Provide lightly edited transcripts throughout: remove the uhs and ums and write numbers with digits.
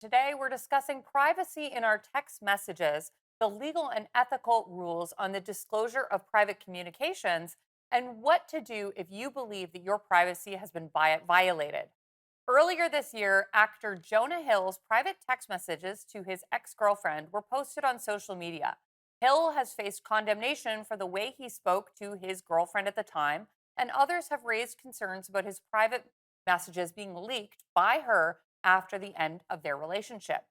Today, we're discussing privacy in our text messages, the legal and ethical rules on the disclosure of private communications, and what to do if you believe that your privacy has been violated. Earlier this year, actor Jonah Hill's private text messages to his ex girlfriend were posted on social media. Hill has faced condemnation for the way he spoke to his girlfriend at the time, and others have raised concerns about his private messages being leaked by her after the end of their relationship.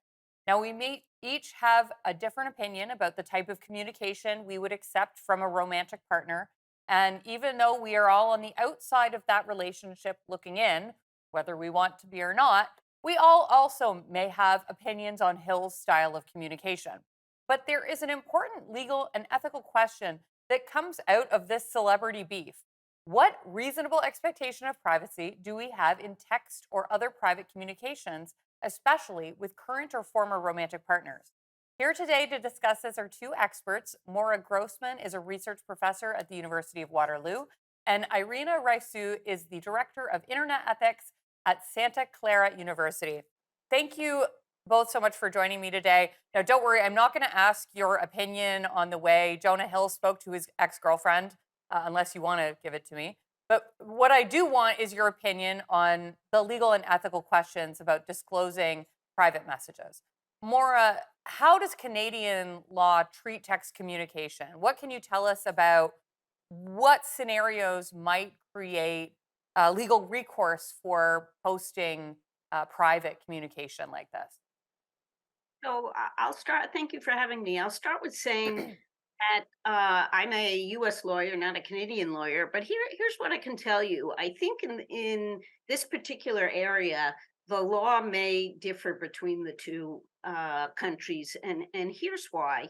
Now, we may each have a different opinion about the type of communication we would accept from a romantic partner. And even though we are all on the outside of that relationship looking in, whether we want to be or not, we all also may have opinions on Hill's style of communication. But there is an important legal and ethical question that comes out of this celebrity beef. What reasonable expectation of privacy do we have in text or other private communications, especially with current or former romantic partners? Here today to discuss this are two experts. Maura Grossman is a research professor at the University of Waterloo, and Irina Raisu is the director of internet ethics at Santa Clara University. Thank you both so much for joining me today. Now, don't worry, I'm not going to ask your opinion on the way Jonah Hill spoke to his ex girlfriend, unless you want to give it to me. But what I do want is your opinion on the legal and ethical questions about disclosing private messages. Maura, how does Canadian law treat text communication? What can you tell us about what scenarios might create legal recourse for posting private communication like this? So I'll start. Thank you for having me. I'll start with saying that I'm a U.S. lawyer, not a Canadian lawyer. But here's what I can tell you. I think in this particular area, the law may differ between the two countries, and here's why.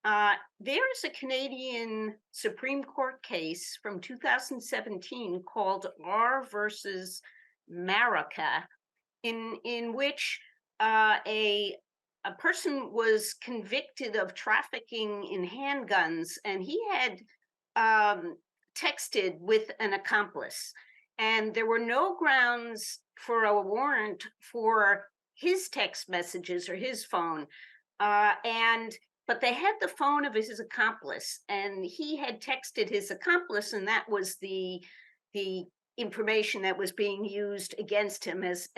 There is a Canadian Supreme Court case from 2017 called R versus Marica, in which a person was convicted of trafficking in handguns, and he had texted with an accomplice, and there were no grounds for a warrant for his text messages or his phone, and but they had the phone of his accomplice, and he had texted his accomplice, and that was the information that was being used against him as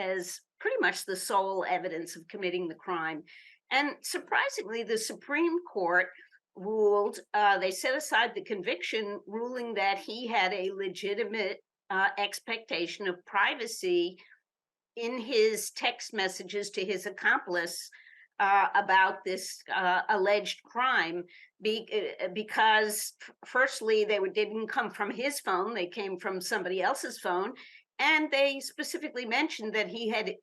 pretty much the sole evidence of committing the crime. And surprisingly, the Supreme Court ruled, they set aside the conviction, ruling that he had a legitimate expectation of privacy in his text messages to his accomplice about this alleged crime, because firstly didn't come from his phone, they came from somebody else's phone, and they specifically mentioned that he had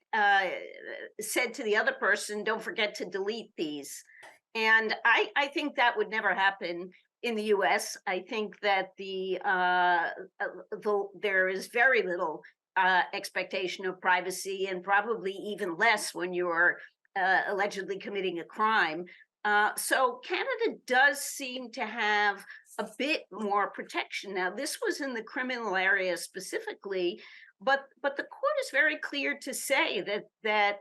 said to the other person, don't forget to delete these. And I think that would never happen in the US. I think that there is very little expectation of privacy, and probably even less when you're allegedly committing a crime. So Canada does seem to have a bit more protection. Now, this was in the criminal area specifically, but the court is very clear to say that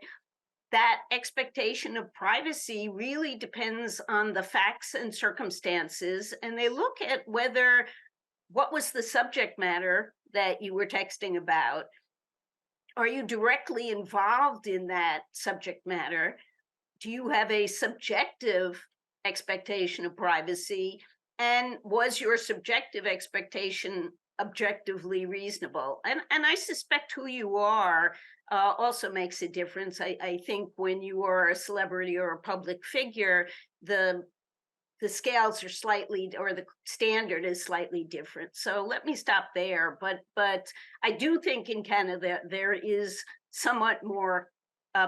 expectation of privacy really depends on the facts and circumstances, and they look at whether what was the subject matter that you were texting about. Are you directly involved in that subject matter? Do you have a subjective expectation of privacy? And was your subjective expectation objectively reasonable? And I suspect who you are also makes a difference. I think when you are a celebrity or a public figure, the the scales are slightly, or the standard is slightly different. So let me stop there. But I do think in Canada there is somewhat more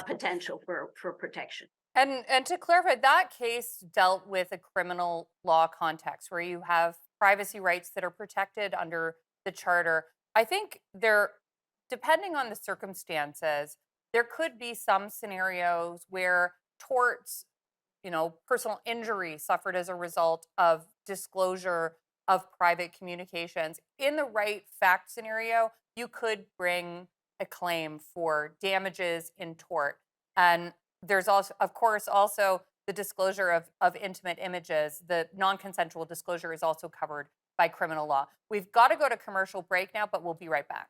potential for protection. And to clarify, that case dealt with a criminal law context where you have privacy rights that are protected under the charter. I think there, depending on the circumstances, there could be some scenarios where torts, personal injury suffered as a result of disclosure of private communications. In the right fact scenario, you could bring a claim for damages in tort. And There's also, of course, also the disclosure of intimate images. The non-consensual disclosure is also covered by criminal law. We've got to go to commercial break now, but we'll be right back.